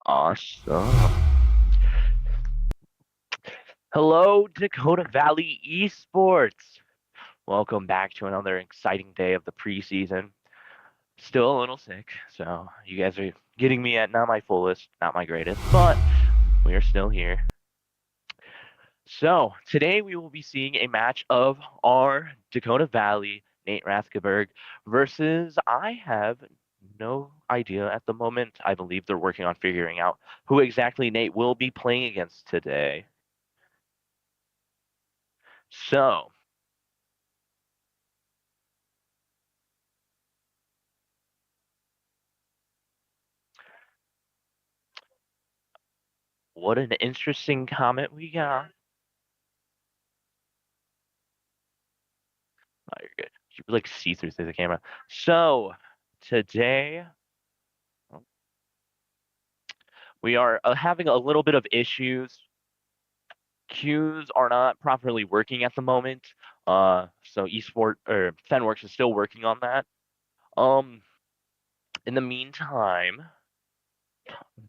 Awesome. Hello, Dakota Valley Esports. Welcome back to another exciting day of the preseason. Still a little sick, so you guys are getting me at not my fullest, not my greatest, but we are still here. So today we will be seeing a match of our Dakota Valley, Nate Rathkeberg, versus I have no idea at the moment. I believe they're working on figuring out who exactly Nate will be playing against today. So, what an interesting comment we got. Oh, you're good. You like see through the camera. So, today we are having a little bit of issues. Queues are not properly working at the moment. So Esport or Fenworks is still working on that. Um, in the meantime,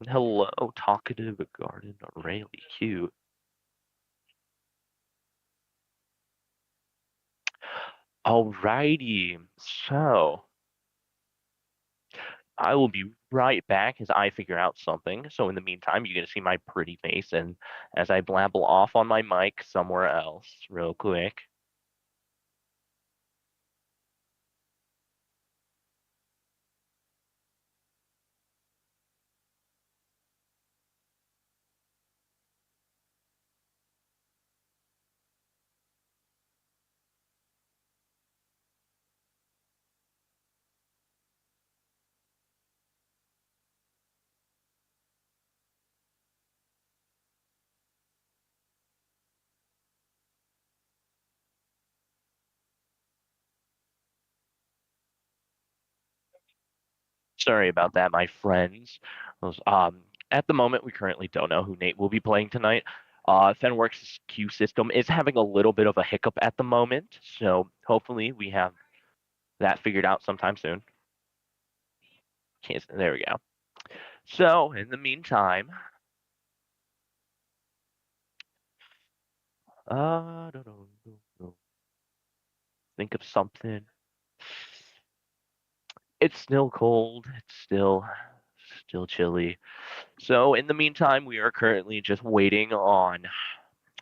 hello, talkative garden, really cute. Alrighty, so I will be right back as I figure out something. So in the meantime, you're gonna see my pretty face, and as I blabble off on my mic somewhere else, real quick. Sorry about that, my friends. At the moment, we currently don't know who Nate will be playing tonight. Fenworks' queue system is having a little bit of a hiccup at the moment, so hopefully we have that figured out sometime soon. There we go. So in the meantime, don't know, think of something. It's still cold. It's still chilly. So in the meantime, we are currently just waiting on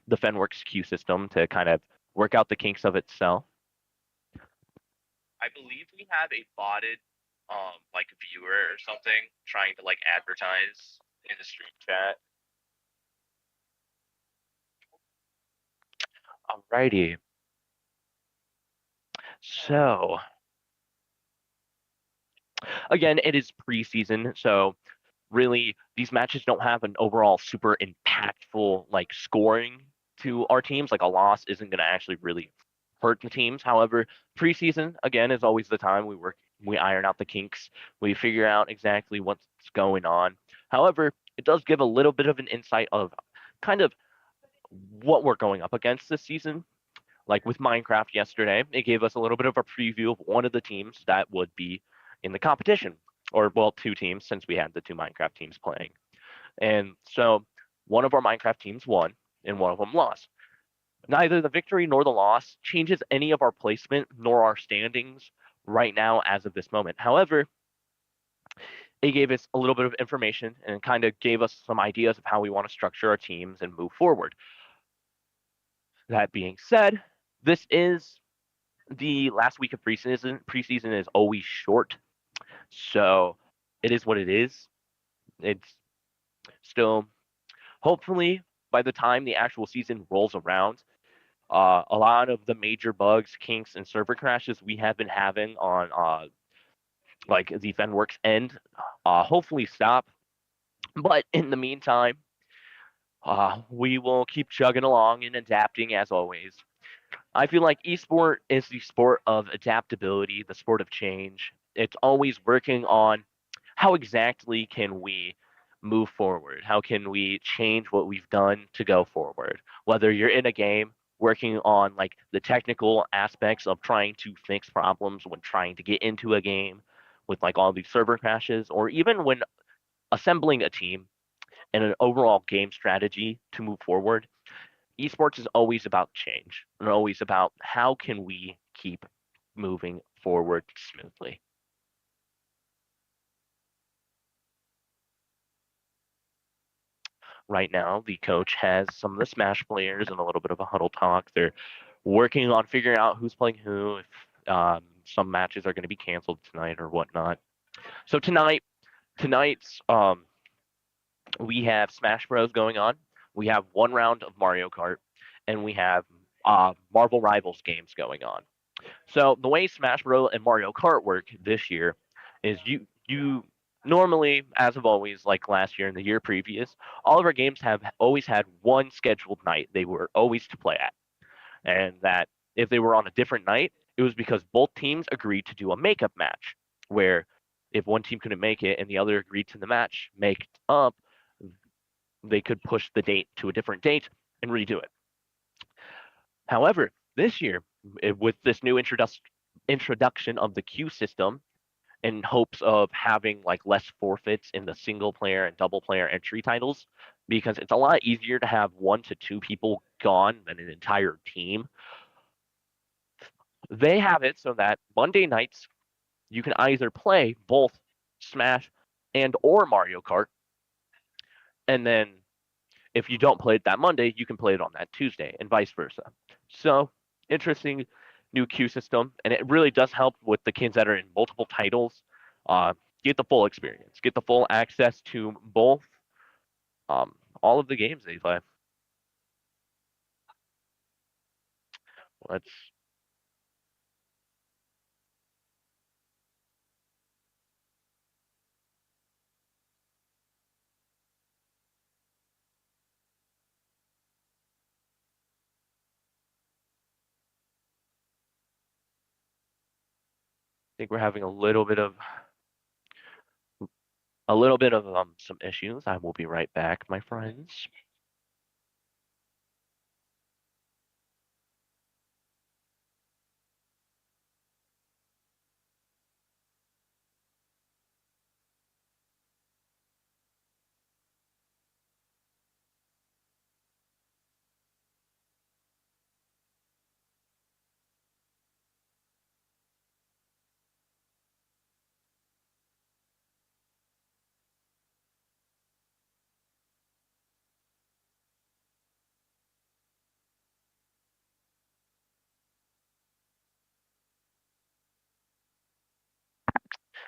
the Fenworks queue system to kind of work out the kinks of itself. I believe we have a botted like viewer or something trying to like advertise in the stream chat. Alrighty. So again, it is preseason, so really these matches don't have an overall super impactful like scoring to our teams. Like a loss isn't going to actually really hurt the teams. However, preseason again is always the time we iron out the kinks, we figure out exactly what's going on. However, it does give a little bit of an insight of kind of what we're going up against this season. Like with Minecraft yesterday, it gave us a little bit of a preview of one of the teams that would be in the competition, or well, two teams since we had the two Minecraft teams playing. And so one of our Minecraft teams won and one of them lost. Neither the victory nor the loss changes any of our placement nor our standings right now as of this moment. However, it gave us a little bit of information and kind of gave us some ideas of how we want to structure our teams and move forward. That being said, this is the last week of preseason. Preseason is always short, so it is what it is. It's still, hopefully, by the time the actual season rolls around, a lot of the major bugs, kinks, and server crashes we have been having on like the Fenworks end, hopefully stop. But in the meantime, we will keep chugging along and adapting as always. I feel like esport is the sport of adaptability, the sport of change. It's always working on how exactly can we move forward? How can we change what we've done to go forward? Whether you're in a game working on like the technical aspects of trying to fix problems when trying to get into a game with like all these server crashes, or even when assembling a team, and an overall game strategy to move forward, esports is always about change and always about how can we keep moving forward smoothly. Right now, the coach has some of the Smash players and a little bit of a huddle talk. They're working on figuring out who's playing who, if some matches are going to be canceled tonight or whatnot. So tonight's we have Smash Bros going on. We have one round of Mario Kart, and we have Marvel Rivals games going on. So the way Smash Bros and Mario Kart work this year is you normally, as of always, like last year and the year previous, all of our games have always had one scheduled night they were always to play at, and that if they were on a different night, it was because both teams agreed to do a makeup match, where if one team couldn't make it and the other agreed to the match make up, they could push the date to a different date and redo it. However, this year, with this new introduction of the queue system, in hopes of having like less forfeits in the single player and double player entry titles, because it's a lot easier to have 1 to 2 people gone than an entire team. They have it so that Monday nights you can either play both Smash and or Mario Kart, and then if you don't play it that Monday, you can play it on that Tuesday, and vice versa. So interesting new queue system, and it really does help with the kids that are in multiple titles. Uh, get the full experience, get the full access to both, all of the games they play. Let's think we're having a little bit of some issues. I will be right back, my friends.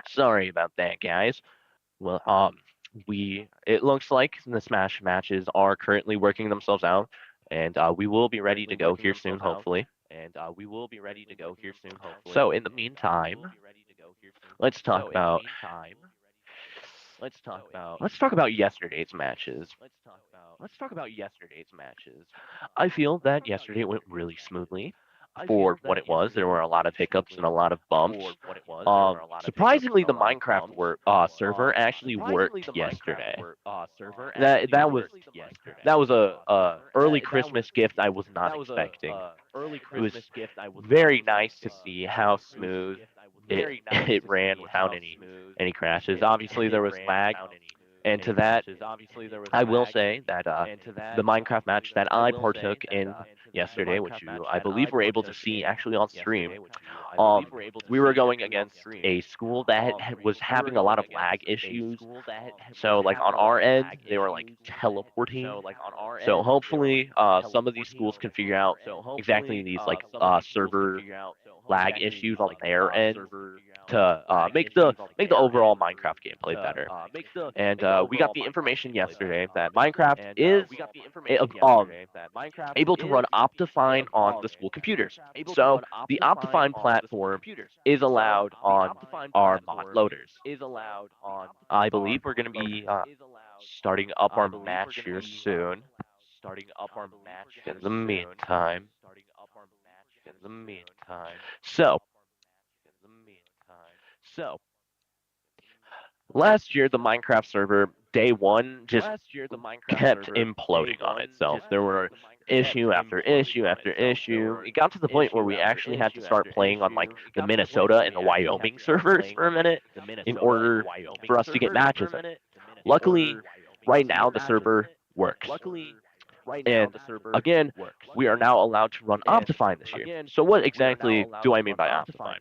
Sorry about that, guys. Well, it looks like the Smash matches are currently working themselves out, and we will be ready to go here soon, hopefully. So in the meantime, let's talk about yesterday's matches. I feel that yesterday went really smoothly for what it was. There were a lot of hiccups and a lot of bumps. Surprisingly, the Minecraft server actually worked yesterday. That was a early Christmas gift I was not expecting. It was very nice to see how smooth it ran without any crashes. Obviously, there was lag, and to that, I will say that the Minecraft match that I partook in yesterday, which I believe were able to see actually on stream, um, we were going against a school that was having a lot of lag issues. So, like on our end, they were like teleporting. So hopefully, some of these schools can figure out exactly these like server lag issues on their end to make the overall Minecraft gameplay better. And we got the information yesterday that Minecraft is able to run Optifine on the school computers. So the Optifine platform is allowed on our mod loaders. I believe we're going to be starting up our match here soon. In the meantime, so last year the Minecraft server day one just kept imploding on itself. There were issue after issue after issue. It got to the point where we actually had to start playing on like the Minnesota and the Wyoming servers for a minute in order for us to get matches in. Luckily, right now the server works. And again, we are now allowed to run Optifine this year. So what exactly do I mean by Optifine?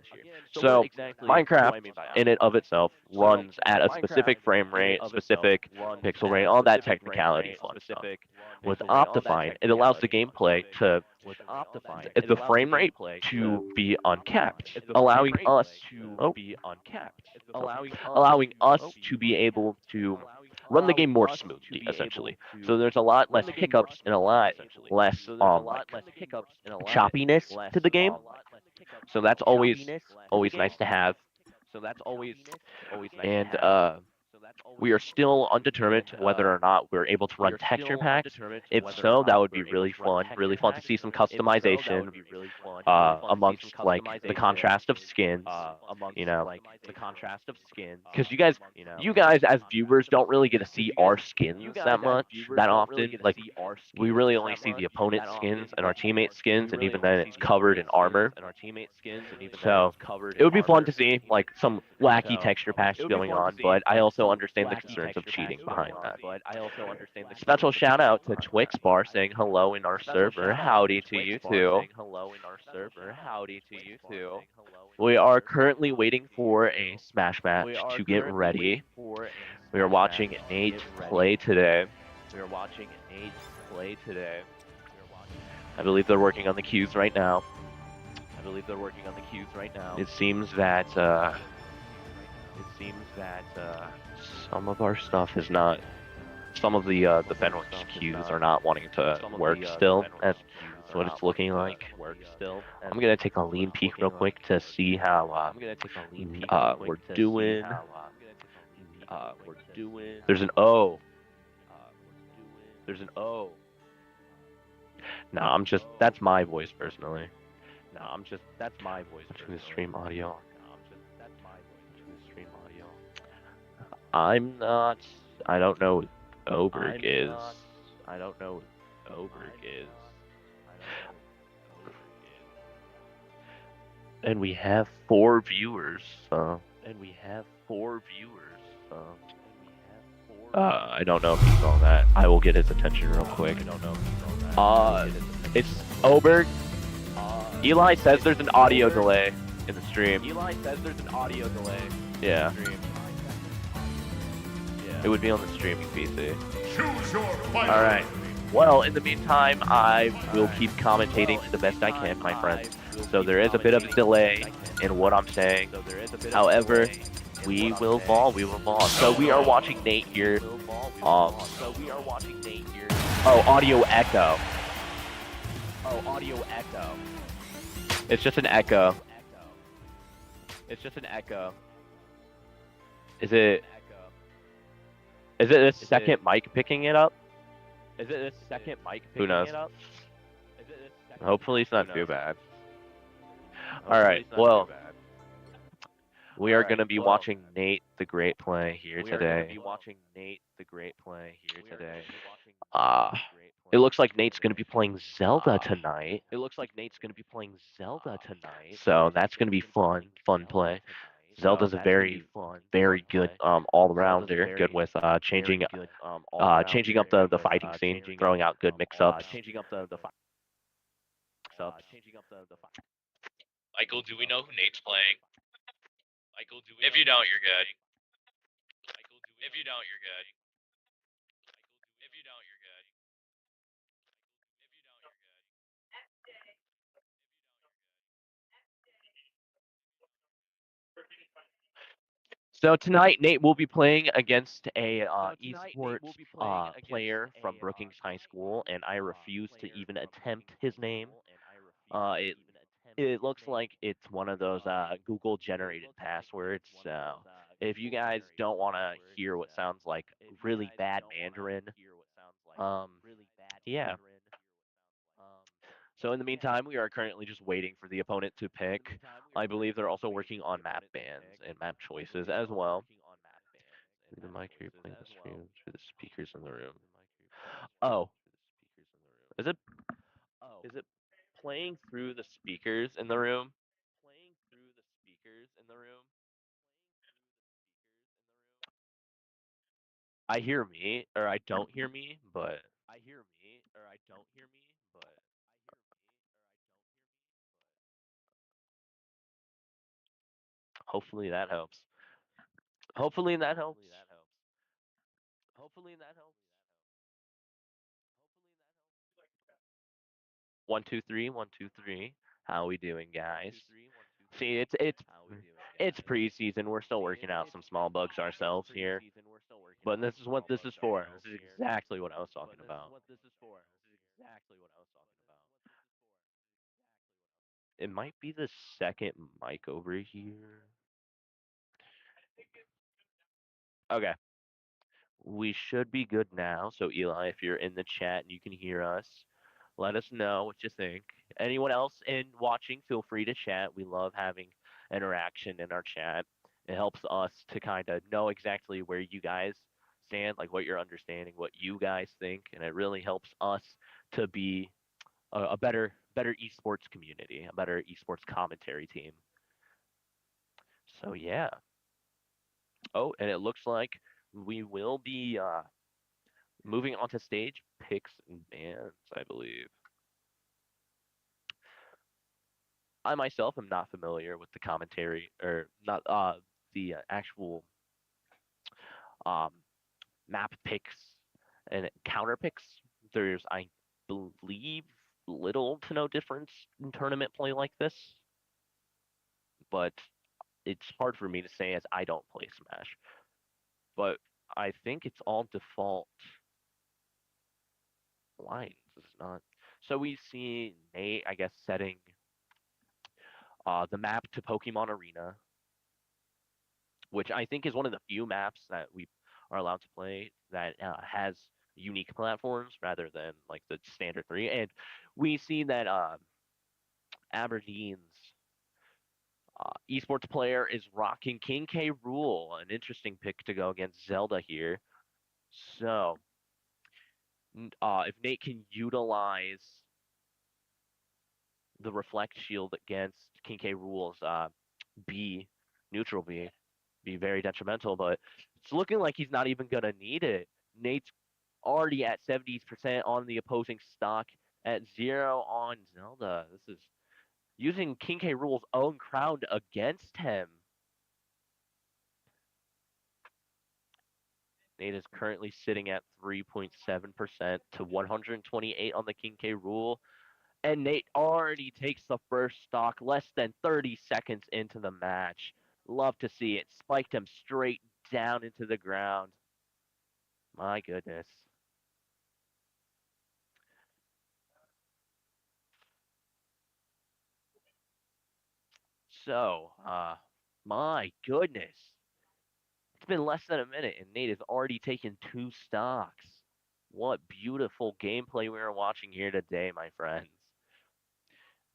So Minecraft in and of itself runs at a specific frame rate, specific pixel rate, all that technicality fun stuff. With Optifine, it allows the frame rate to be uncapped, oh, allowing us to be able to run the game more smoothly, essentially. So there's a lot less hiccups and a lot less like choppiness to the game. So that's always nice to have. And we are still undetermined whether or not we're able to run texture packs. If so, that would be really fun. Really fun to see some customization amongst like the contrast of skins, you know, because you guys as viewers don't really get to see our skins that often. Like we really only see the opponent's skins and our teammates' skins, and even then it's covered in armor. So it would be fun to see like some wacky texture packs going on, but I also understand the concerns of cheating behind that. Special shout out to Twix Bar saying hello in our server. Howdy to you too. We are currently waiting for a Smash match to get ready. We are watching Nate play today. I believe they're working on the cues right now. It seems that some of our stuff is not. Some of the Fenworks cues are not wanting to work still. That's what it's looking like. I'm gonna take a lean peek real quick to see how we're doing. There's an O. No, that's my voice personally. To the stream audio. I'm not. I don't know what Oberg is. And we have 4 viewers. I don't know if he saw that. I will get his attention real quick. It's Oberg. Eli says there's an audio delay in the stream. Yeah. It would be on the streaming PC. Alright. Well, in the meantime, I will keep commentating to the best I can, my friends. So there is a bit of a delay in what I'm saying. However, we will ball. So we are watching Nate here. Oh, audio echo. It's just an echo. Is it the second mic picking it up? Who knows? Hopefully it's not too bad. Alright, well, we are going to be watching Nate the Great play here today. It looks like Nate's going to be playing Zelda tonight. So that's going to be fun play. Zelda's a very good all-rounder, good with changing up the fighting scene, throwing out good mix-ups. Michael, do we know who Nate's playing? If you don't, you're good. So tonight, Nate will be playing against a esports player from Brookings High School, and I refuse to even attempt his name. It looks like it's one of those Google generated passwords. So if you guys don't want to hear what sounds like really bad Mandarin, yeah. So in the meantime, we are currently just waiting for the opponent to pick. I believe they're also working on map bans and map choices as well. The mic here playing the stream through the speakers in the room. Oh, is it playing through the speakers in the room? I hear me or I don't hear me, but hopefully that helps. Hopefully that helps. 1 2 3 1 2 3. How we doing, guys? See, it's preseason. We're still working out some small bugs ourselves here, but this is what this is for. This is exactly what I was talking about. It might be the second mic over here. Okay, we should be good now. So Eli, if you're in the chat and you can hear us, let us know what you think. Anyone else in watching, feel free to chat. We love having interaction in our chat. It helps us to kind of know exactly where you guys stand, like what you're understanding, what you guys think, and it really helps us to be a better esports community, a better esports commentary team. So yeah. Oh, and it looks like we will be moving on to stage picks and bans, I believe. I myself am not familiar with the commentary or not the actual um, map picks and counter picks. There's, I believe, little to no difference in tournament play like this, but it's hard for me to say as I don't play Smash. But I think it's all default lines. It's not. So we see Nate, I guess, setting the map to Pokemon Arena, which I think is one of the few maps that we are allowed to play that has unique platforms rather than like the standard three. And we see that Aberdeen's esports player is rocking King K. Rool, an interesting pick to go against Zelda here. So if Nate can utilize the reflect shield against King K. Rool's B, neutral B, be very detrimental, but it's looking like he's not even going to need it. Nate's already at 70% on the opposing stock, at 0 on Zelda. This is using King K. Rool's own crown against him. Nate is currently sitting at 3.7% to 128 on the King K. Rool. And Nate already takes the first stock less than 30 seconds into the match. Love to see it. Spiked him straight down into the ground. My goodness. So, my goodness. It's been less than a minute, and Nate has already taken 2 stocks. What beautiful gameplay we are watching here today, my friends.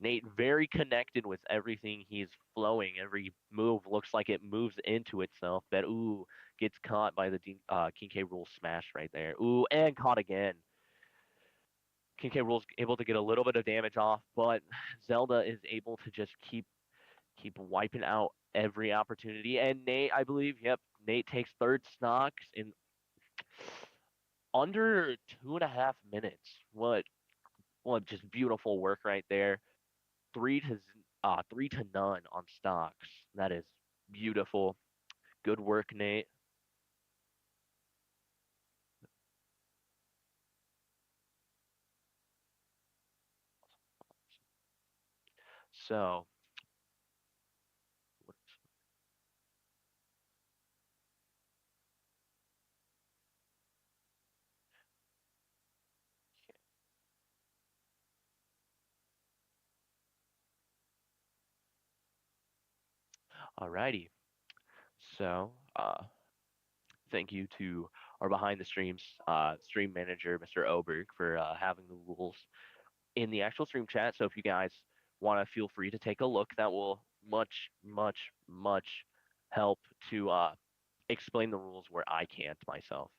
Nate very connected with everything. He's flowing. Every move looks like it moves into itself. But, ooh, gets caught by the King K. Rool smash right there. Ooh, and caught again. King K. Rool's able to get a little bit of damage off, but Zelda is able to just keep wiping out every opportunity. And Nate, I believe, yep, Nate takes third stocks in under 2.5 minutes. What just beautiful work right there. 3-0 on stocks. That is beautiful. Good work, Nate. So, alrighty. So, thank you to our behind the streams stream manager, Mr. Oberg, for having the rules in the actual stream chat. So if you guys want to, feel free to take a look. That will much help to explain the rules where I can't myself.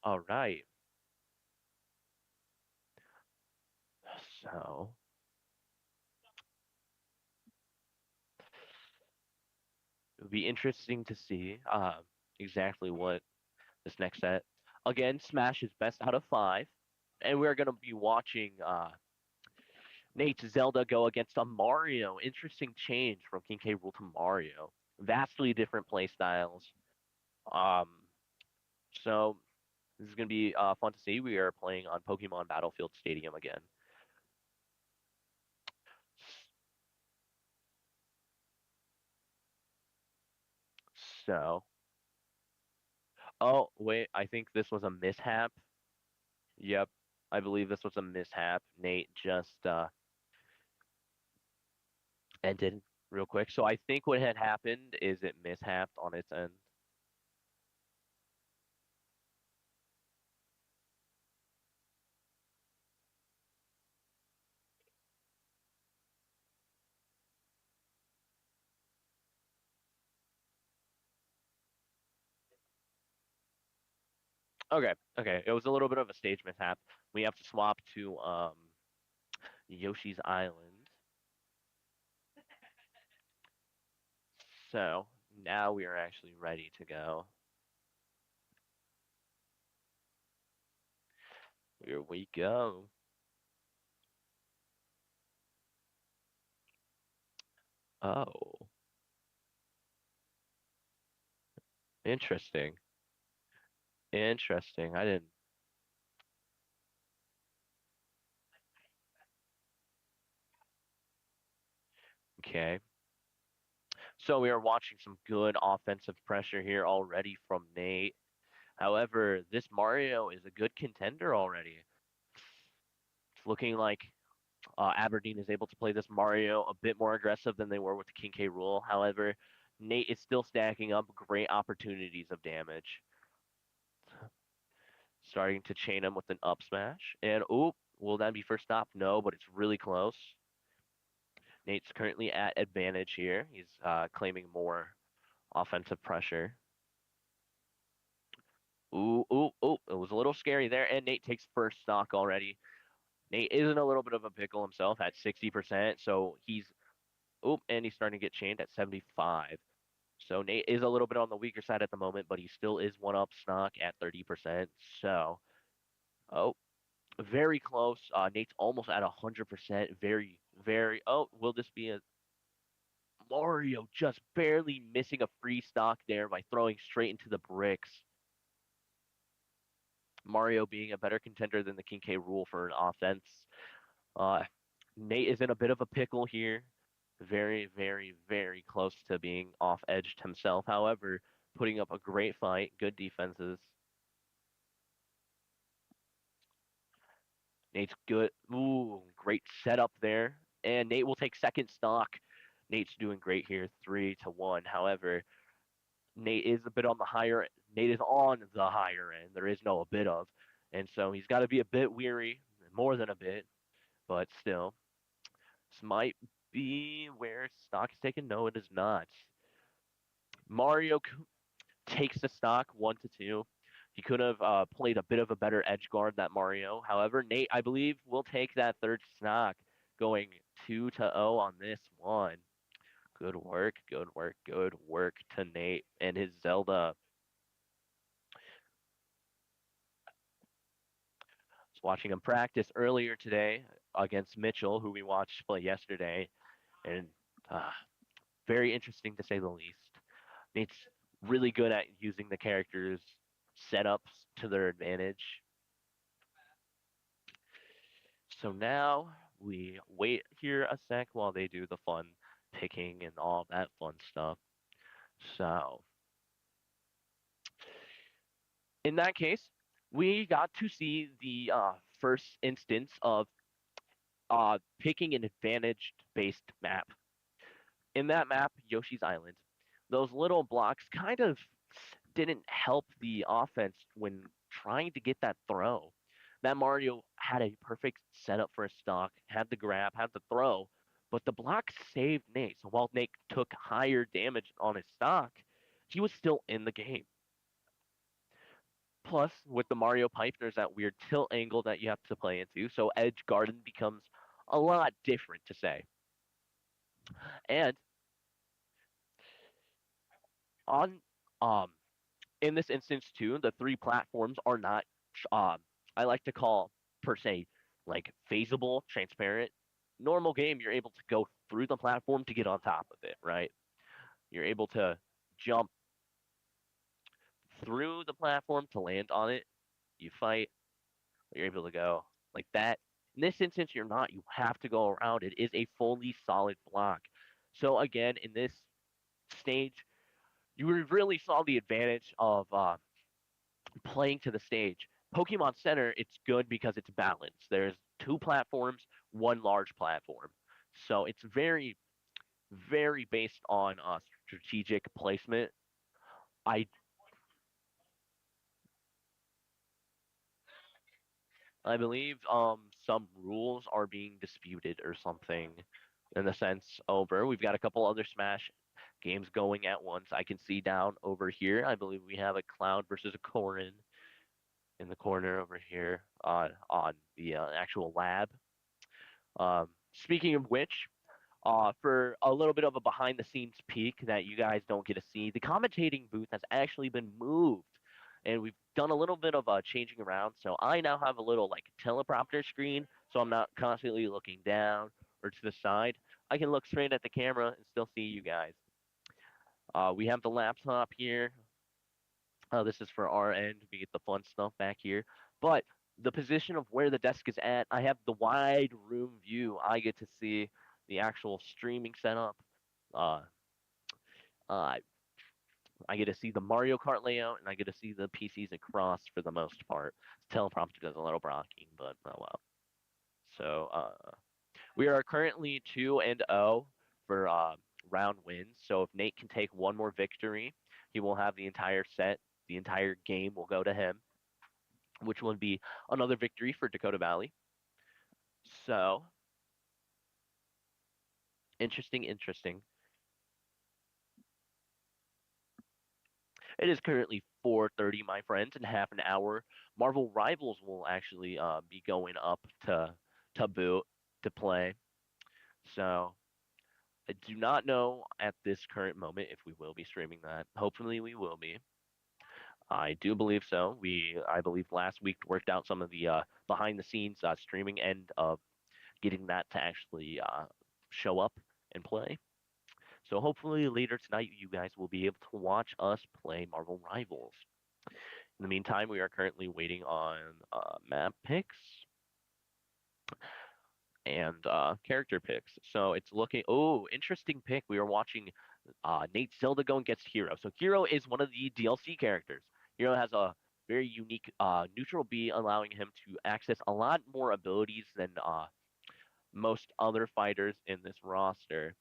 All right. So it would be interesting to see exactly what this next set. Again, Smash is best out of 5, and we're going to be watching Nate's Zelda go against a Mario. Interesting change from King K. Rool to Mario. Vastly different play styles. Um, so this is going to be fun to see. We are playing on Pokemon Battlefield Stadium again. So, oh wait, I think this was a mishap. Yep, I believe this was a mishap. Nate just ended real quick. So I think what had happened is it mishapped on its end. Okay, okay. It was a little bit of a stage mishap. We have to swap to Yoshi's Island. So now we are actually ready to go. Here we go. Oh, interesting. Interesting. I didn't. Okay. So we are watching some good offensive pressure here already from Nate. However, this Mario is a good contender already. It's looking like Aberdeen is able to play this Mario a bit more aggressive than they were with the King K. Rool. However, Nate is still stacking up great opportunities of damage. Starting to chain him with an up smash. And, oop, will that be first stop? No, but it's really close. Nate's currently at advantage here. He's claiming more offensive pressure. Ooh, ooh, ooh. It was a little scary there. And Nate takes first stock already. Nate is in a little bit of a pickle himself at 60%. So he's, oop, and he's starting to get chained at 75. So Nate is a little bit on the weaker side at the moment, but he still is one up stock at 30%. So, oh, very close. Nate's almost at 100%. Very, very. Oh, will this be a Mario just barely missing a free stock there by throwing straight into the bricks? Mario being a better contender than the King K. Rool for an offense. Uh, Nate is in a bit of a pickle here. Very, very, very close to being off edged himself. However, putting up a great fight, good defenses. Nate's good. Ooh, great setup there. And Nate will take second stock. Nate's doing great here, 3-1. However, Nate is a bit on the higher. Nate is on the higher end. There is no a bit of, and so he's got to be a bit weary, more than a bit, but still, this might be where stock is taken. No, it is not. Mario takes the stock 1-2. He could have played a bit of a better edge guard that Mario. However, Nate, I believe, will take that third stock, going 2-0 on this one. Good work, good work, good work to Nate and his Zelda. Was watching him practice earlier today against Mitchell, who we watched play yesterday, and uh, very interesting to say the least. Nate's really good at using the characters' setups to their advantage. So now we wait here a sec while they do the fun picking and all that fun stuff. So in that case, we got to see the first instance of picking an advantage based map. In that map, Yoshi's Island, those little blocks kind of didn't help the offense when trying to get that throw. That Mario had a perfect setup for a stock, had the grab, had the throw, but the block saved Nate. So while Nate took higher damage on his stock, he was still in the game. Plus, with the Mario pipe, there's that weird tilt angle that you have to play into. So Edge Garden becomes a lot different to say. And on um in this instance too, the three platforms are not um I like to call per se like phasable, transparent. Normal game, you're able to go through the platform to get on top of it, right? You're able to jump through the platform to land on it. You fight, you're able to go like that. In this instance, you're not. You have to go around. It is a fully solid block. So again, in this stage, you really saw the advantage of playing to the stage. Pokemon Center, it's good because it's balanced. There's two platforms, one large platform. So it's very, very based on strategic placement. I I believe some rules are being disputed or something in the sense over. We've got a couple other Smash games going at once. I can see down over here. I believe we have a Cloud versus a Corrin in the corner over here on the actual lab. Speaking of which, for a little bit of a behind the scenes peek that you guys don't get to see, the commentating booth has actually been moved. And we've done a little bit of changing around. So I now have a little like teleprompter screen, so I'm not constantly looking down or to the side. I can look straight at the camera and still see you guys. We have the laptop here. This is for our end. We get the fun stuff back here. But the position of where the desk is at, I have the wide room view. I get to see the actual streaming setup. Uh, uh, I get to see the Mario Kart layout, and I get to see the PCs across for the most part. Teleprompter does a little blocking, but oh well. So we are currently 2-0 for round wins. So if Nate can take one more victory, he will have the entire set. The entire game will go to him, which would be another victory for Dakota Valley. So interesting, interesting. It is currently 4:30, my friends. In half an hour, Marvel Rivals will actually be going up to boot to play. So I do not know at this current moment if we will be streaming that. Hopefully, we will be. I do believe so. I believe last week worked out some of the behind the scenes streaming end of getting that to actually show up and play. So hopefully later tonight you guys will be able to watch us play Marvel Rivals. In the meantime, we are currently waiting on map picks and character picks. So it's looking, oh, interesting pick. We are watching Nate Zelda go against Hero. So Hero is one of the DLC characters. Hero has a very unique neutral B, allowing him to access a lot more abilities than most other fighters in this roster.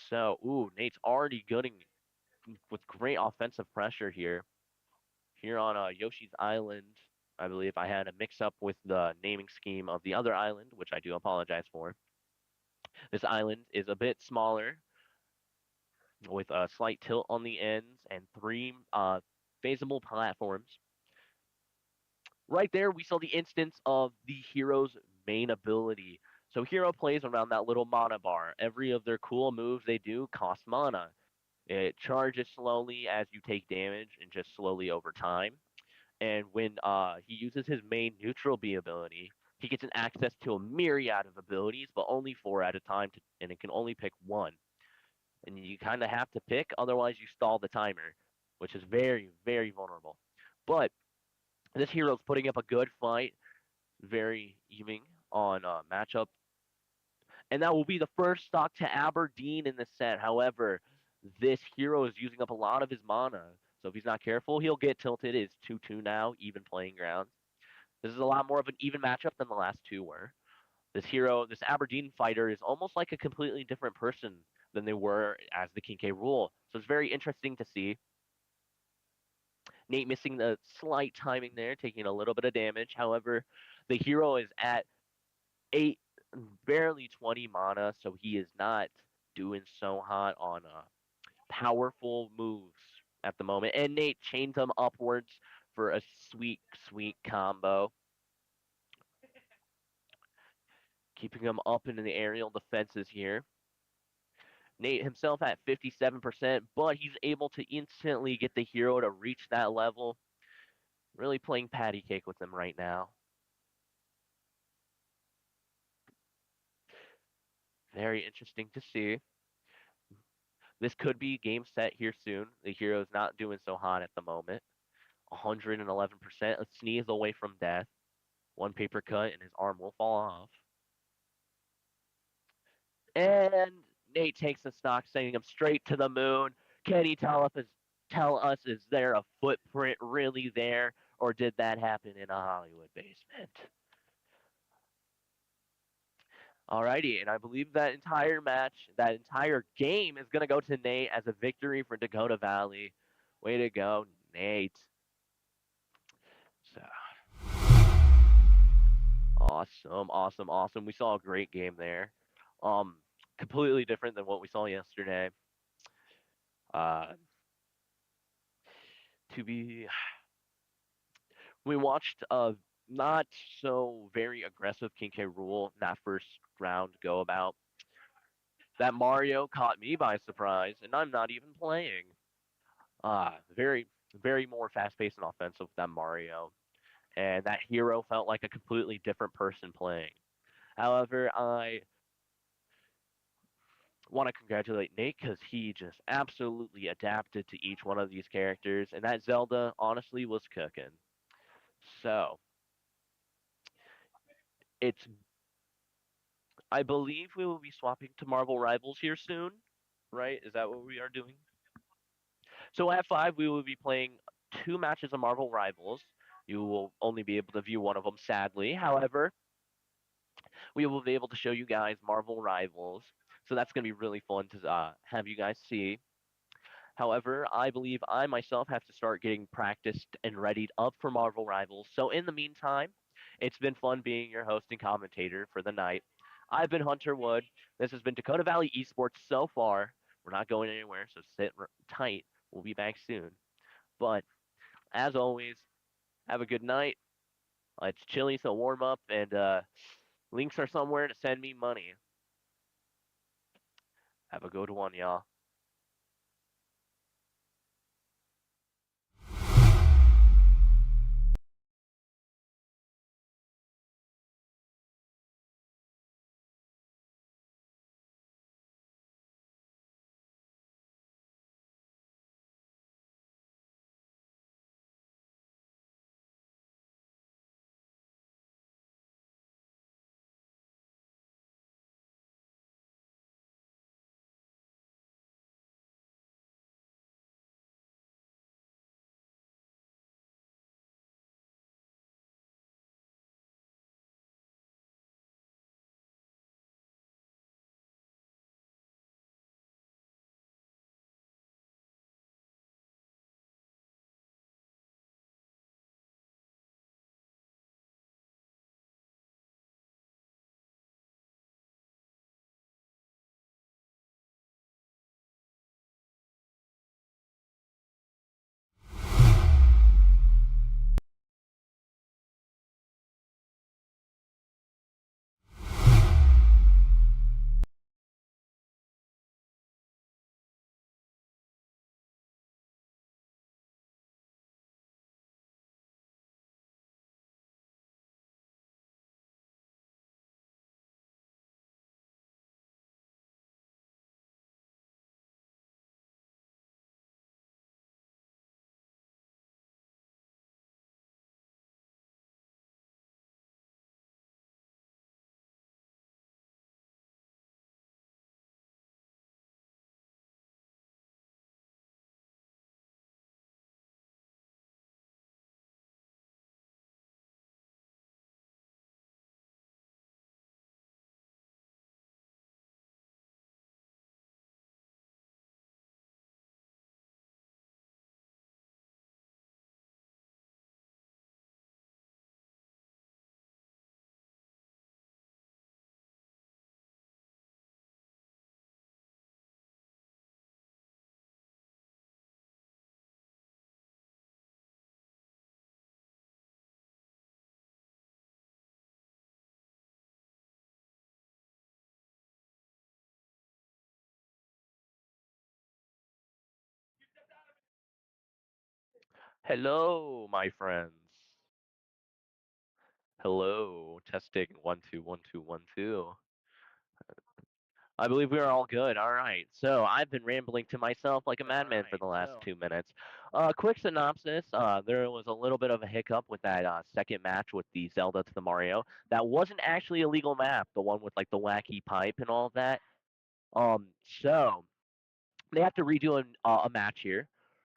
So, ooh, Nate's already getting with great offensive pressure here. Here on Yoshi's Island, I believe I had a mix-up with the naming scheme of the other island, which I do apologize for. This island is a bit smaller, with a slight tilt on the ends and three phasable platforms. Right there, we saw the instance of the hero's main ability. So Hero plays around that little mana bar. Every of their cool moves they do cost mana. It charges slowly as you take damage and just slowly over time. And when he uses his main neutral B ability, he gets an access to a myriad of abilities, but only four at a time, and it can only pick one. And you kind of have to pick, otherwise you stall the timer, which is very, very vulnerable. But this hero's putting up a good fight, very even on matchup, and that will be the first stock to Aberdeen in the set. However, this hero is using up a lot of his mana, so if he's not careful, he'll get tilted. It's 2-2 now, even playing grounds. This is a lot more of an even matchup than the last two were. This hero, this Aberdeen fighter, is almost like a completely different person than they were as the King K rule. So it's very interesting to see. Nate missing the slight timing there, taking a little bit of damage. However, the hero is at 8, barely 20 mana, so he is not doing so hot on powerful moves at the moment. And Nate chains him upwards for a sweet, sweet combo. Keeping him up into the aerial defenses here. Nate himself at 57%, but he's able to instantly get the hero to reach that level. Really playing patty cake with him right now. Very interesting to see. This could be game set here soon. The hero's not doing so hot at the moment. 111%, a sneeze away from death. One paper cut and his arm will fall off. And Nate takes the stock, sending him straight to the moon. Can he tell us is there a footprint really there, or did that happen in a Hollywood basement? Alrighty, and I believe that entire match, that entire game is going to go to Nate as a victory for Dakota Valley. Way to go, Nate. So, awesome, awesome, awesome. We saw a great game there. Um, Completely different than what we saw yesterday. Uh, to be, we watched a not so very aggressive King K. Rool in that first round go about. That Mario caught me by surprise, and I'm not even playing. Very, very more fast-paced and offensive than Mario, and that hero felt like a completely different person playing. However, I want to congratulate Nate because he just absolutely adapted to each one of these characters, and that Zelda honestly was cooking. So it's, I believe we will be swapping to Marvel Rivals here soon, right? Is that what we are doing? So at 5, we will be playing 2 matches of Marvel Rivals. You will only be able to view one of them, sadly. However, we will be able to show you guys Marvel Rivals. So that's going to be really fun to have you guys see. However, I believe I myself have to start getting practiced and readied up for Marvel Rivals. So in the meantime, it's been fun being your host and commentator for the night. I've been Hunter Wood. This has been Dakota Valley Esports so far. We're not going anywhere, so sit tight. We'll be back soon. But as always, have a good night. It's chilly, so warm up, and links are somewhere to send me money. Have a good one, y'all. Hello, my friends. Hello. Testing 1 2 1 2 1 2. I believe we are all good. All right. So I've been rambling to myself like a madman for the last 2 minutes. Quick synopsis. There was a little bit of a hiccup with that second match with the Zelda to the Mario. That wasn't actually a legal map. The one with like the wacky pipe and all of that. So they have to redo a match here,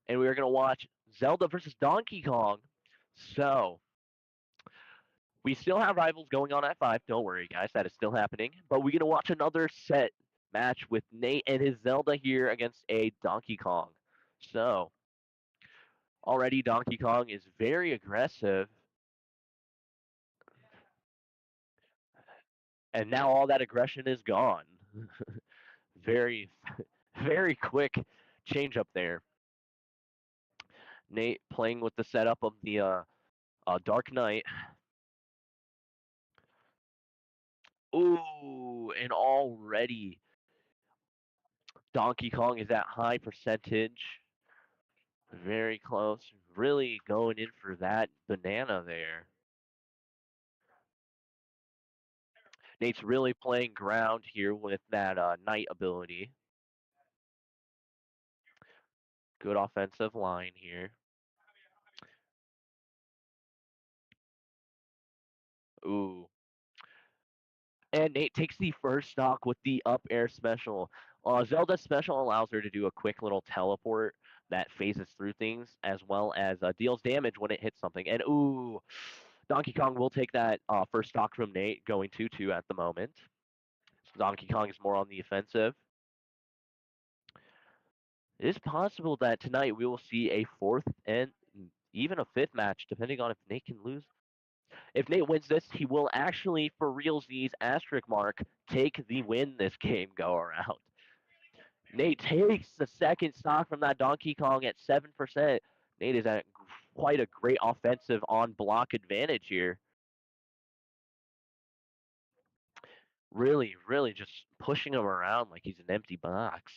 and we are gonna watch Zelda versus Donkey Kong. So we still have rivals going on at 5. Don't worry, guys. That is still happening. But we're going to watch another set match with Nate and his Zelda here against a Donkey Kong. So, already Donkey Kong is very aggressive. And now all that aggression is gone. very, very quick change up there. Nate playing with the setup of the Dark Knight. Ooh, and already Donkey Kong is at high percentage. Very close. Really going in for that banana there. Nate's really playing ground here with that knight ability. Good offensive line here. Ooh. And Nate takes the first stock with the up air special. Zelda's special allows her to do a quick little teleport that phases through things as well as deals damage when it hits something. And ooh, Donkey Kong will take that first stock from Nate, going 2-2 at the moment. So Donkey Kong is more on the offensive. It is possible that tonight we will see a fourth and even a fifth match, depending on if Nate can lose. If Nate wins this, he will actually, for realsies, asterisk mark, take the win this game go around. Nate takes the second stock from that Donkey Kong at 7%. Nate is at quite a great offensive on block advantage here. Really, really just pushing him around like he's an empty box.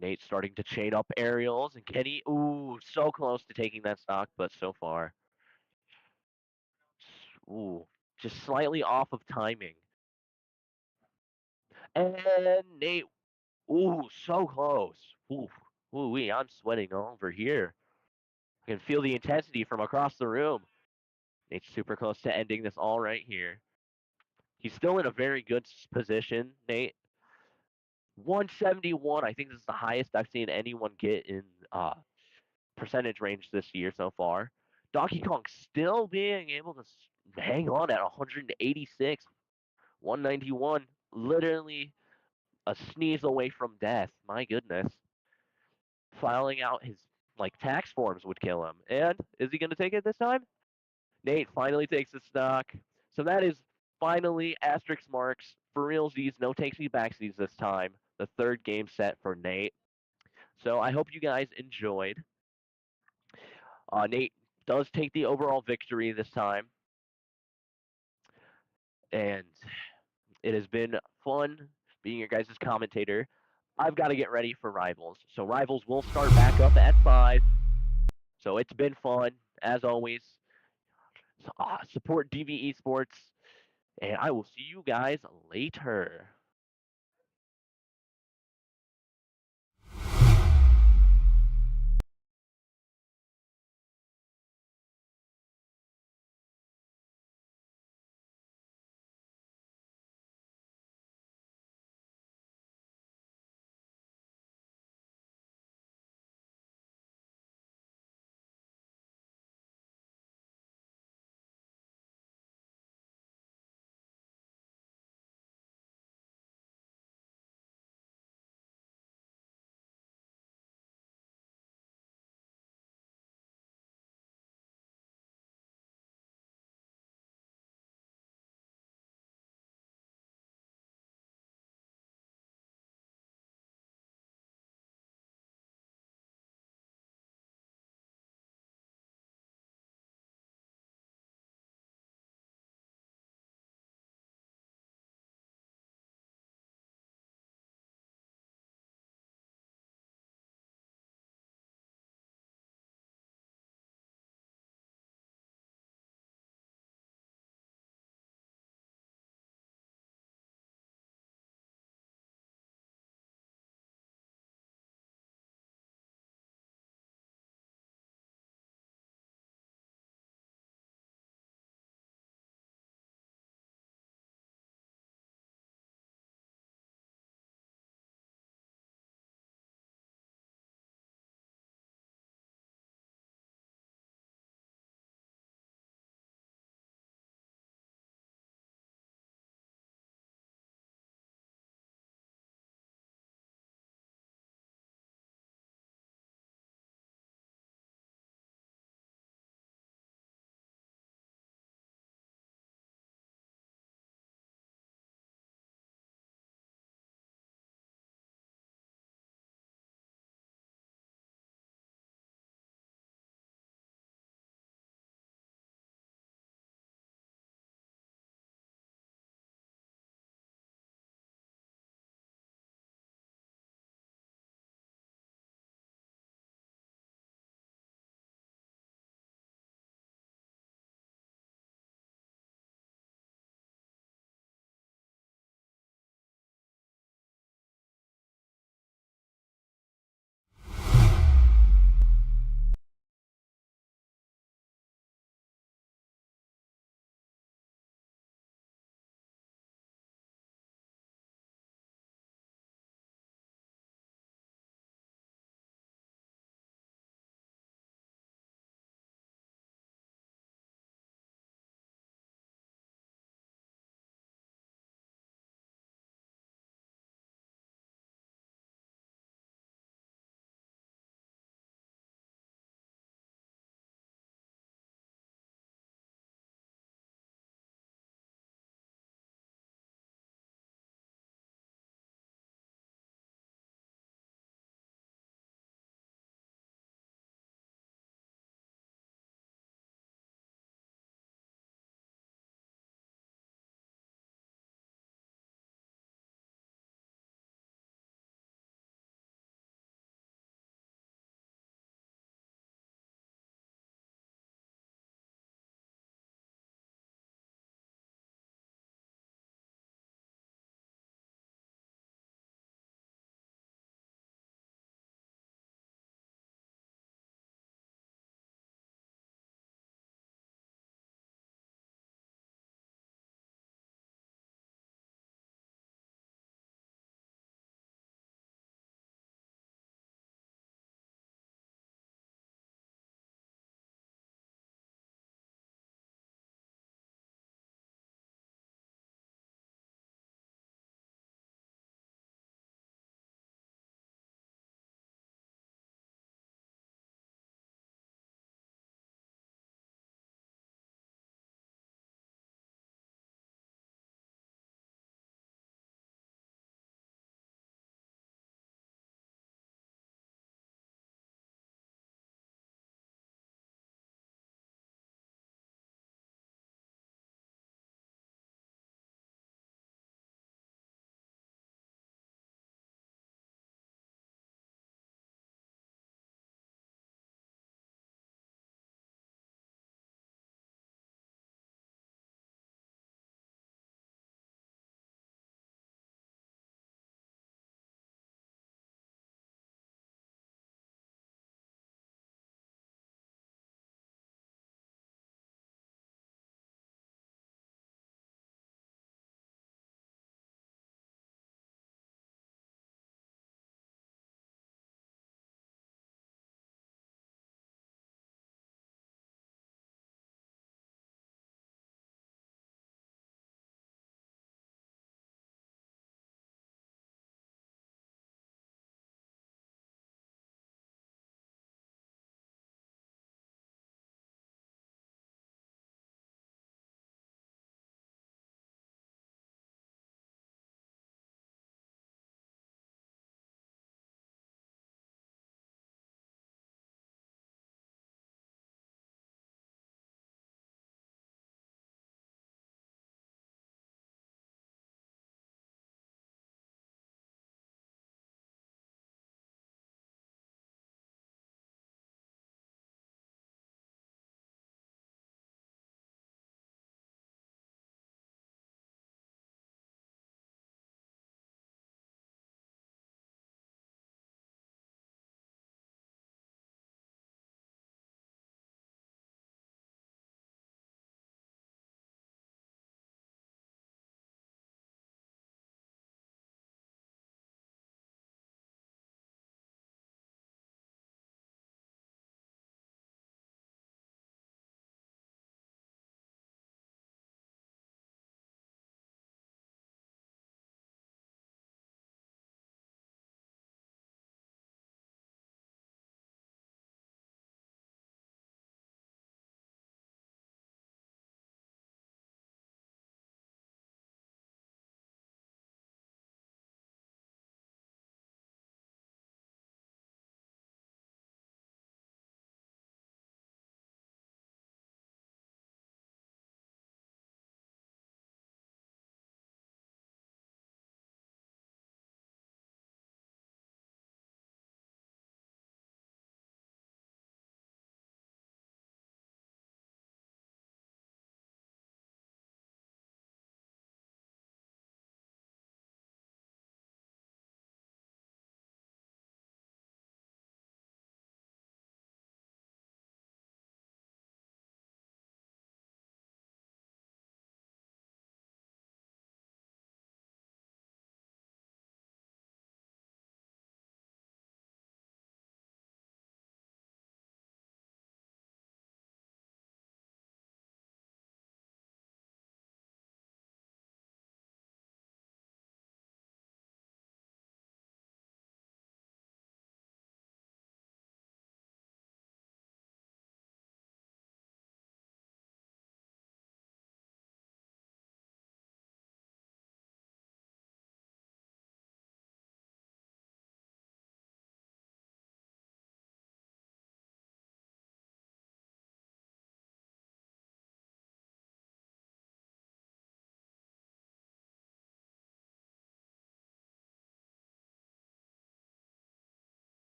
Nate's starting to chain up aerials, and Kenny, ooh, so close to taking that stock, but so far. Ooh, just slightly off of timing. And Nate, ooh, so close. Ooh, ooh, wee, I'm sweating over here. I can feel the intensity from across the room. Nate's super close to ending this all right here. He's still in a very good position, Nate. 171. I think this is the highest I've seen anyone get in percentage range this year so far. Donkey Kong still being able to hang on at 186, 191, literally a sneeze away from death. My goodness. Filing out his like tax forms would kill him. And is he going to take it this time? Nate finally takes the stock. So that is finally asterisk marks for realsies. No takesy backsies this time. The third game set for Nate. So I hope you guys enjoyed. Nate does take the overall victory this time. And it has been fun being your guys' commentator. I've got to get ready for Rivals. So Rivals will start back up at 5. So it's been fun, as always. Support DV Esports, and I will see you guys later.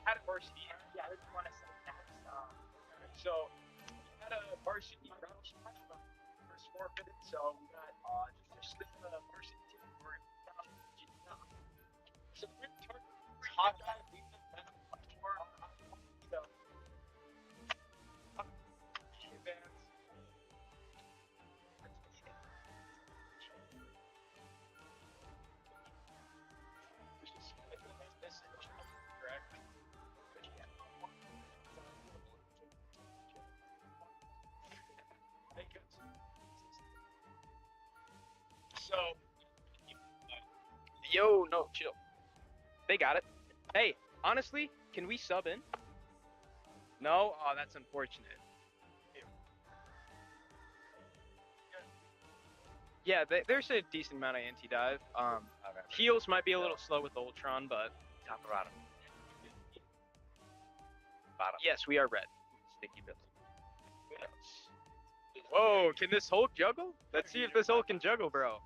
had a varsity. Yeah, I didn't want to say that. So we had a varsity round first forfeited, so we got just the varsity team. We're so we're targeting Hawkeye. We've been much more, you know, advanced. Correct. So, yo, no, chill. They got it. Hey, honestly, can we sub in? No? Oh, that's unfortunate. Yeah, there's a decent amount of anti-dive. Heals might be a little slow with Ultron, but... Top or bottom? Bottom. Yes, we are red. Sticky bits. Whoa, can this Hulk juggle? Let's see if this Hulk can juggle, bro.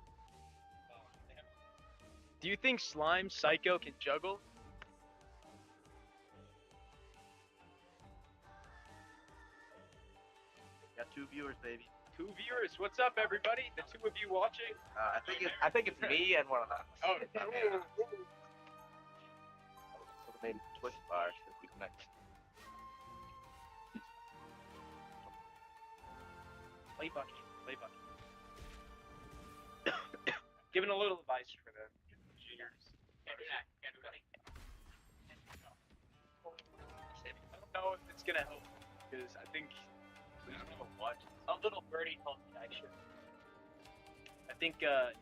Do you think Slime Psycho can juggle? Got 2 viewers, baby. 2 viewers. What's up, everybody? The 2 of you watching? I think it's me and one of them. Oh, So maybe Twitch bar should be connected. Play Bucky. Play Bucky. Giving a little advice for the juniors. I don't know if it's gonna help because I think a little birdie told me I should. I think I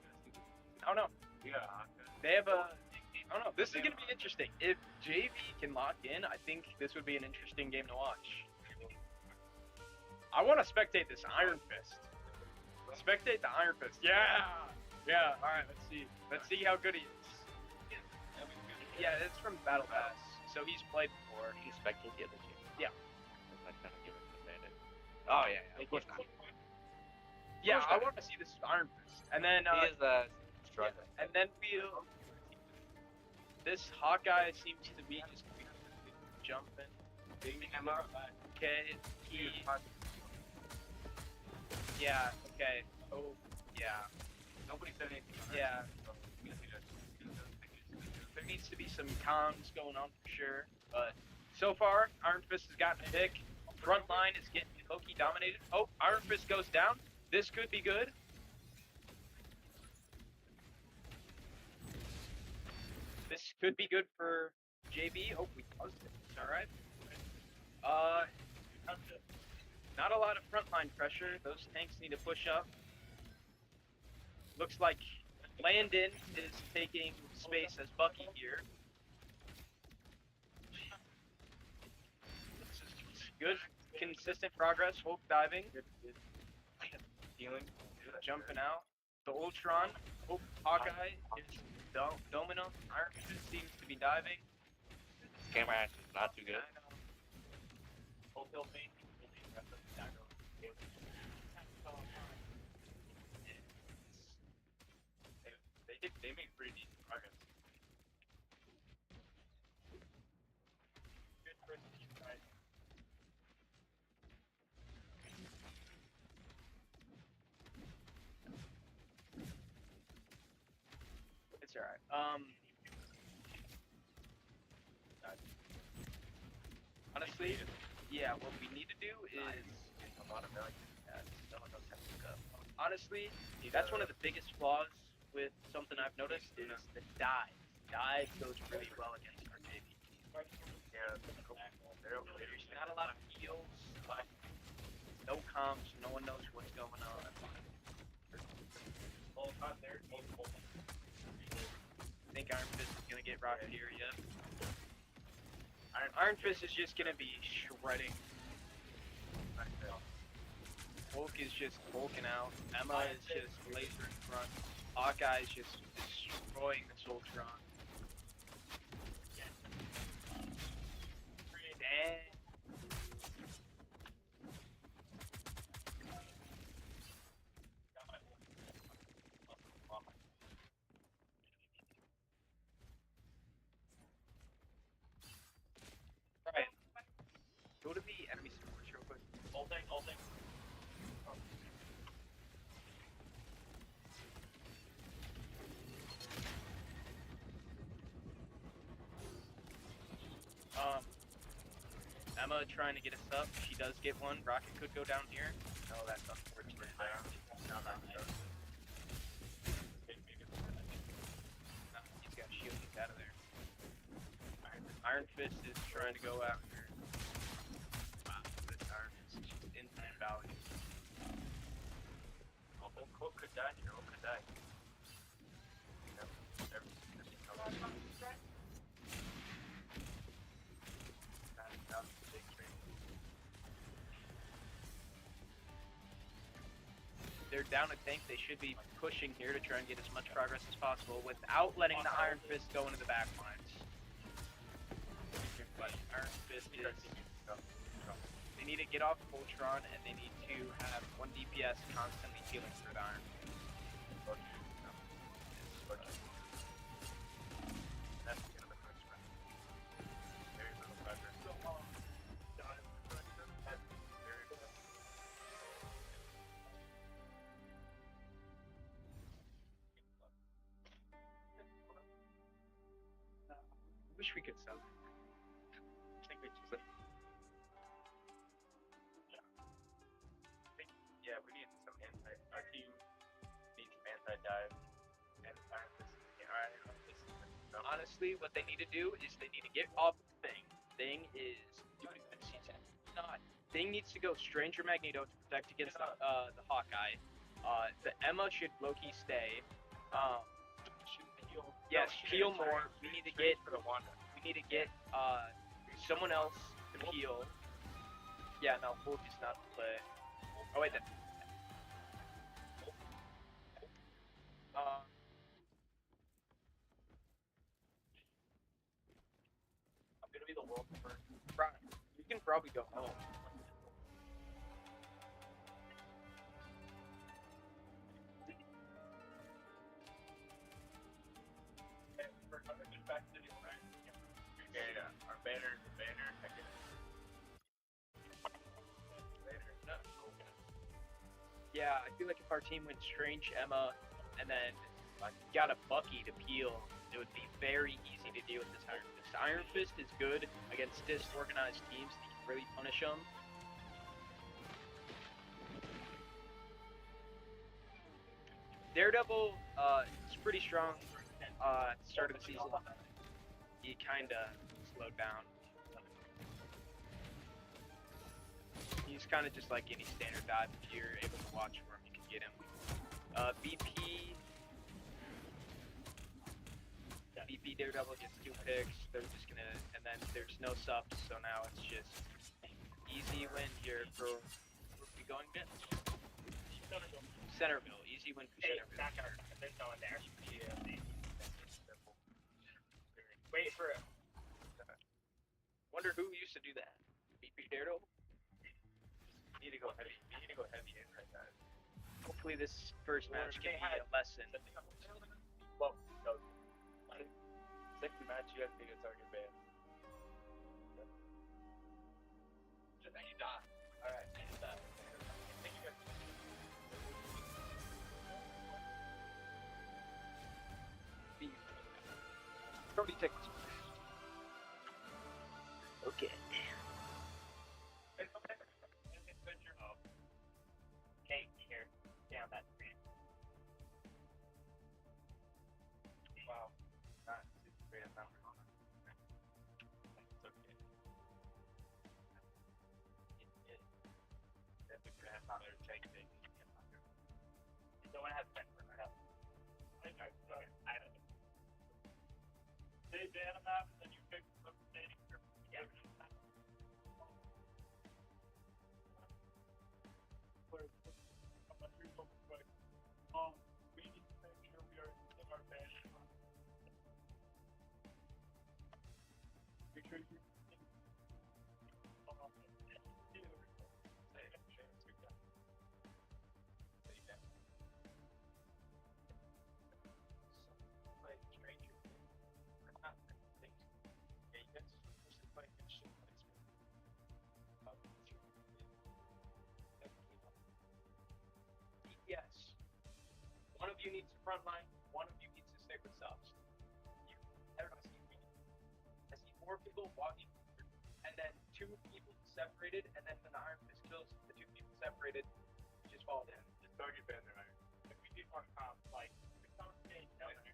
don't know. Yeah. They have a. I don't know. This is gonna be interesting. If JV can lock in, I think this would be an interesting game to watch. I want to spectate this Iron Fist. Spectate the Iron Fist. Yeah. Yeah. All right. Let's see. Let's see how good he is. Yeah, it's from Battle Pass, so he's played before. He spectate the other team. Yeah. I kind of give it an advantage. Oh yeah. Of course not. Yeah, I want to see this Iron Fist, and then He is struggling. yeah, and then we'll. This Hawkeye seems to be just jumping. Okay. Yeah. Okay. Oh. Yeah. Nobody said anything. Yeah. There needs to be some comms going on for sure, but so far Iron Fist has gotten a pick. Front line is getting Loki dominated. Oh, Iron Fist goes down. This could be good. This could be good for JB. Oh, we paused it. It's all right. Not a lot of frontline pressure. Those tanks need to push up. Looks like Landon is taking space as Bucky here. This is good, consistent progress. Hulk diving. Healing. Jumping out. The Ultron. Oh, Hawkeye is doming up. Iron Fist seems to be diving. This camera actually is not too good. They made pretty decent progress. Good first team, right? It's alright. Honestly, yeah, what we need to do is A lot of millions. honestly, that's one of the biggest flaws with something I've noticed is the dive. Dive goes really well against our JV. Yeah. There's not a lot of heals, no comms, no one knows what's going on. I think Iron Fist is gonna get rocked here, yeah. Iron Fist is just gonna be shredding. Hulk is just hulking out. Emma is just laser in front. Hawkeye is just destroying this Ultron. Dang. Emma trying to get a sub. She does get one. Rocket could go down here. Oh, that's unfortunate. Now that goes. No, he's got shield. He's out of there. Iron Fist is trying to go after. Wow, this Iron Fist is just infinite value. Hook could die here. Hook could die. They're down a tank. They should be pushing here to try and get as much progress as possible without letting the Iron Fist go into the back lines. But Iron Fist is... They need to get off Voltron, and they need to have one DPS constantly healing for the Iron Fist. That's the end of the first round. Very little pressure. Wish we could sell. I think we just... Yeah, we need some anti... Our team needs some anti-dive. And Honestly, what they need to do is they need to get off Thing. Thing is doing good season. Not. Thing needs to go Stranger Magneto to protect against the Hawkeye. The Emma should low-key stay. Yes, heal more. We need to get someone else to heal. Yeah, no, Wolf is not the play. Oh wait, then. I'm gonna be the wolf first. Right. You can probably go home. Yeah, our banner is the banner. I get it. Banner. No. Okay. Yeah, I feel like if our team went Strange, Emma, and then got a Bucky to peel, it would be very easy to deal with this Iron Fist. Iron Fist is good against disorganized teams that can really punish them. Daredevil is pretty strong at the start of the season. He kind of slowed down. He's kind of just like any standard dive. If you're able to watch for him, you can get him. BP Daredevil gets 2 picks. They're just gonna, and then there's no subs, so now it's just easy win here for. Where are we going again? Centerville. Easy win for Centerville. Wait for it. Wonder who used to do that. BP Daredevil. We need to go heavy. We need to go heavy in right now. Hopefully this first match can be a lesson. Well, no. Second match, you have to be a target ban. Just you die. Alright, you die. Thank you guys. Probably take this. Okay. Kate, here. Down that screen. Wow. Not super great number on it. It's okay. That's a grandfather take thing. No one has Fenworks. I don't know. They ban them out, and then you pick up the standing group. Yeah. We need to make sure we are in our band. Make sure you Yes. One of you needs to frontline. One of you needs to stick with subs. I see 4 people walking two people separated, and then when the Iron Fist kills the two people separated, you just fall down. Just target band there, Iron. If we did want comp, like, the comp stage, that would just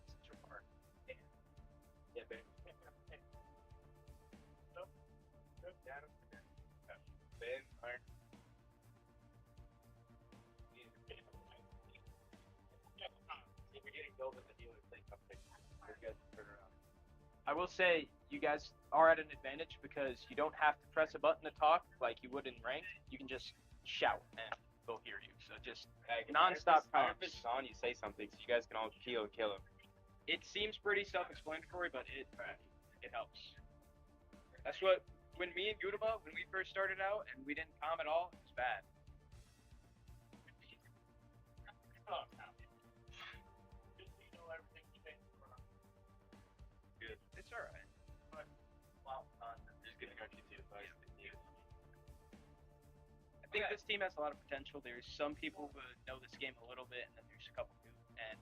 Central Park. yeah, baby. Ben, Iron. If we're getting built in the dealer, they come pick. We're good. Turn around. I will say you guys are at an advantage because you don't have to press a button to talk like you would in ranked. You can just shout and they'll hear you. So just non-stop Iron comms. Fist is on, you say something, so you guys can all kill him. It seems pretty self-explanatory, but it helps. That's what when me and Gudaba, when we first started out and we didn't comm at all, it was bad. Good. It's all right. Just giving our GT advice. I think this team has a lot of potential. There's some people who know this game a little bit, and then there's a couple who, and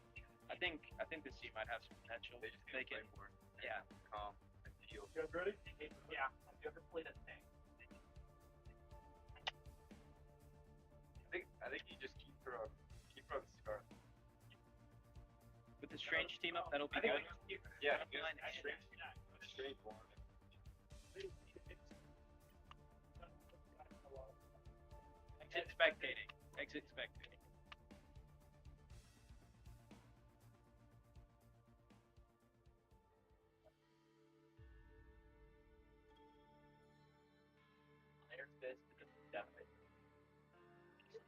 I think this team might have some potential. They just They play can, more. yeah. Calm and heal. You guys ready? Yeah. Have you ever played a tank? I think you just keep throwing the scar. With the strange team up, that'll be I think good. yeah, straight one. Exit spectating. Exit spectating. Iron Fist is definitely. If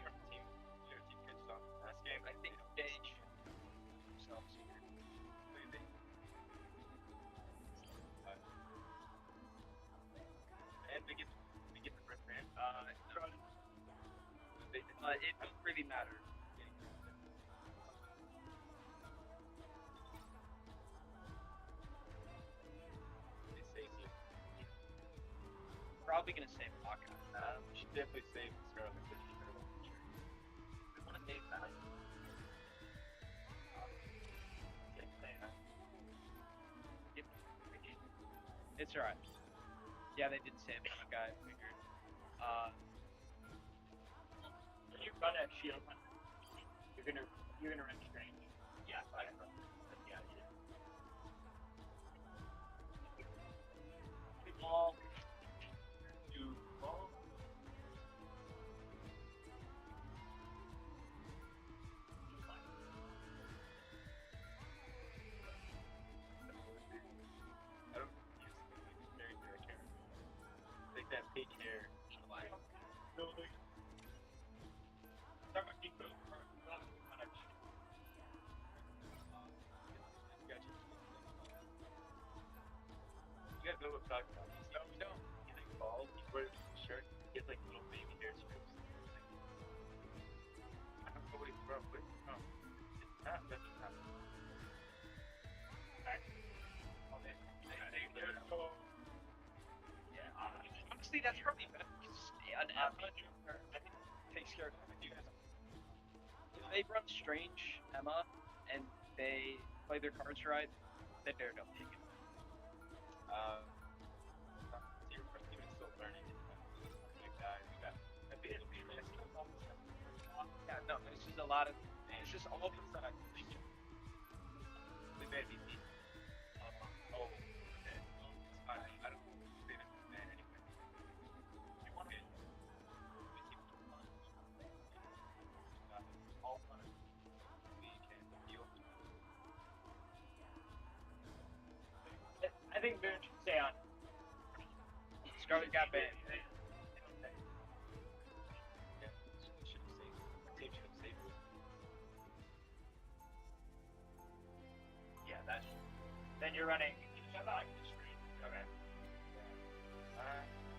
your team good stuff. Last game, I think they should themselves here. And we get the rip man. It don't really matter. They save you. Probably gonna save Hawkeye. We should definitely save the Scarlet Witch. We want to save that. It's alright. Yeah, they did save Hawkeye. I figured. You run at shield. You're gonna run strange. Yeah, I know. Yeah, Ball. You ball. I don't use very good camera. Take that pink hair. building. Talk about keep building. Gotcha. You guys know what I'm talking about. No, we don't. He's like bald, he wears a shirt, he has like little baby hair strips. I don't know what he's from, but it's not really not. Honestly, that's probably better. An Emma takes care of you guys. If they run Strange Emma and they play their cards right, then Daredevil take it. Your first team is still learning. Yeah, no, it's just a lot of. It's just all of the time. They made me beat. Oh, okay. It's fine. I don't think they're mad anyway. You want to we keep it fun. All fun. We can heal. I think Moon should stay on. Scarlet got banned. Yeah, should have saved. Team should have saved it. Yeah, that's. Then you're running. Okay. I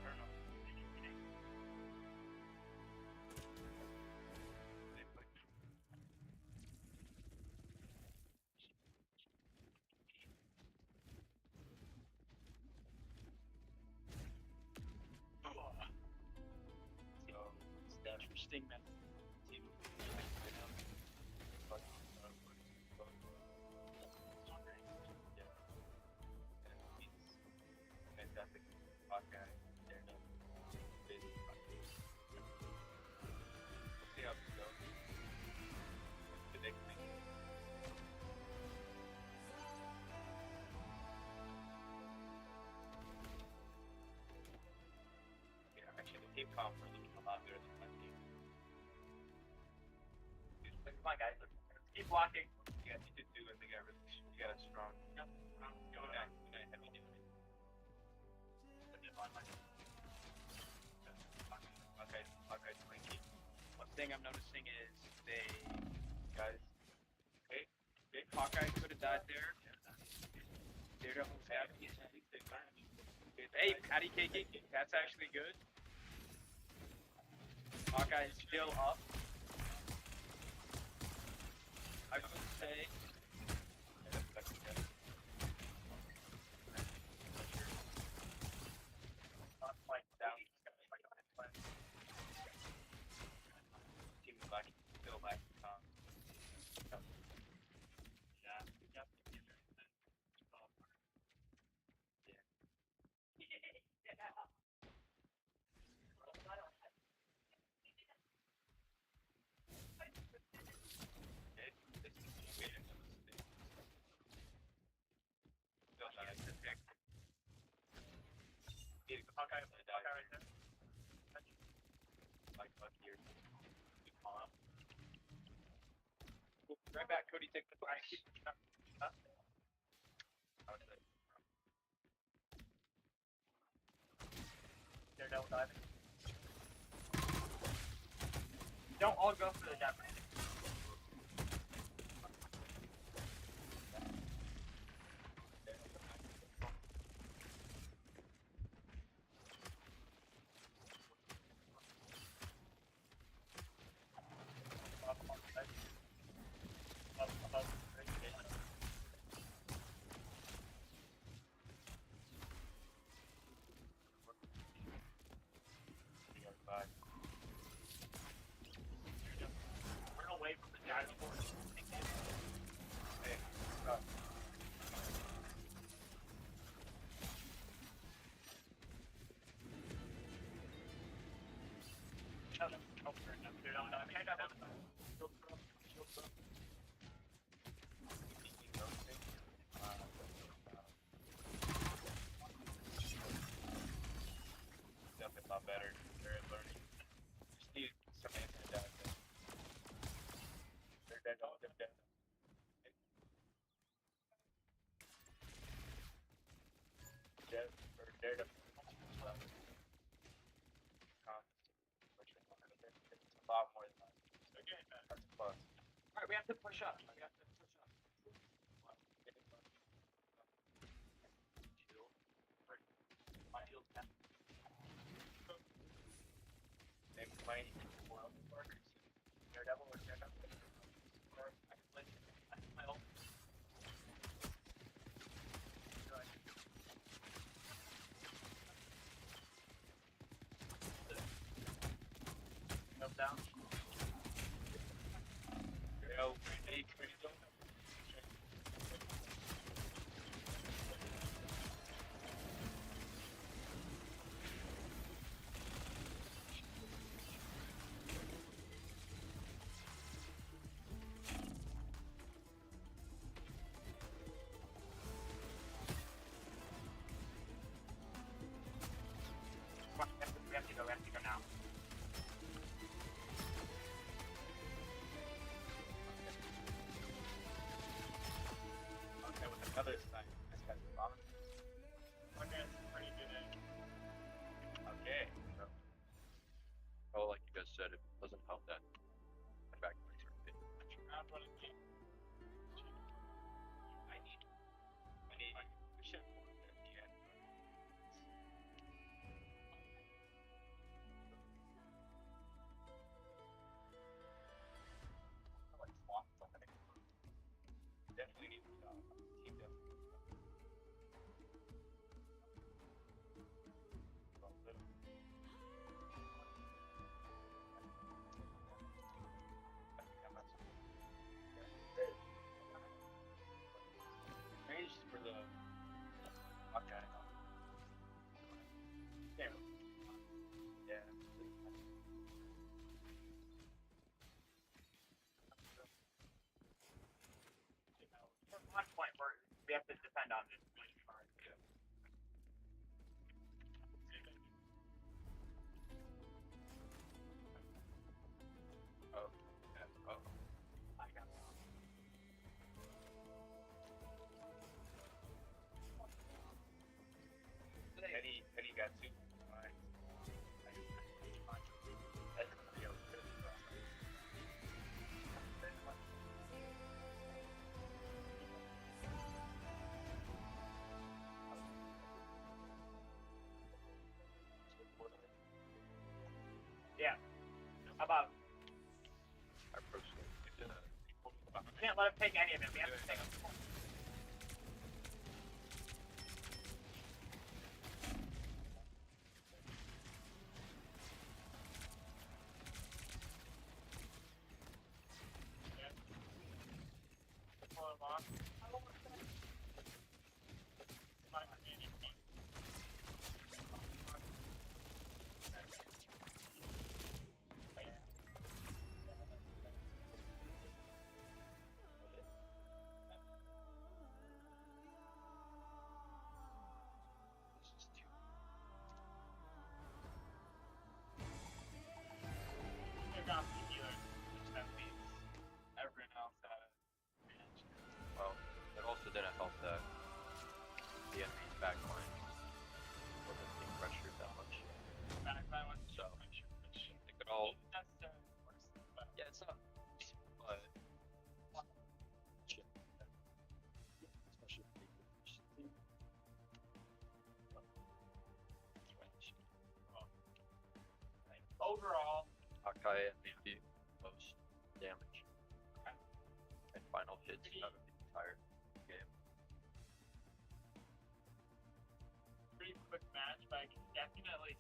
don't know. interesting match. Fantastic podcast. See how this goes. The next thing. Yeah, actually, the team comp are looking a lot better than my team. Come on, guys. Let's keep blocking. You got 2-2, and they got really, you got a strong. Yep. Go back. Heavy duty. Okay, Twinkie. One thing I'm noticing is they Guys. Okay. Hawkeye could have died there. Daredevil's got hey, patty caking. That's actually good. Hawkeye is still up. I would say. Team is back, still back. Hawkeye right there. Like here. Right back, Cody. Take the flash. Daredevil diving. Don't all go for the dive. Run away from the dive force. Hey, Shut up. Oh, fair enough. Daredevil diving. definitely a lot better. They're learning. Just need some answer down there. They're dead. Dead or dead. It's a lot more than that. That's a plus. Alright, we have to push up. My heel's down. Name my Daredevil or Daredevil. Or I can play my ult. Up down. go. Eight, We have to go now. want it to be hard. Oh, yeah. Oh. I got Penny got two. Alright. Yeah. How about Our personal. we can't let him take any of it. We have to take him. Yeah. Pull him off. Fine, I mean, This is two. They're not the healers, which that leaves everyone else at a advantage. Well, it also didn't help that the enemy's back line wasn't being pressured that much. Backline was So, pressure, which They could all. isn't necessarily worse, but Yeah, it's not. But. Especially if they could overall, Akai MVP most damage and final hits out of the entire game. pretty quick match, but I can definitely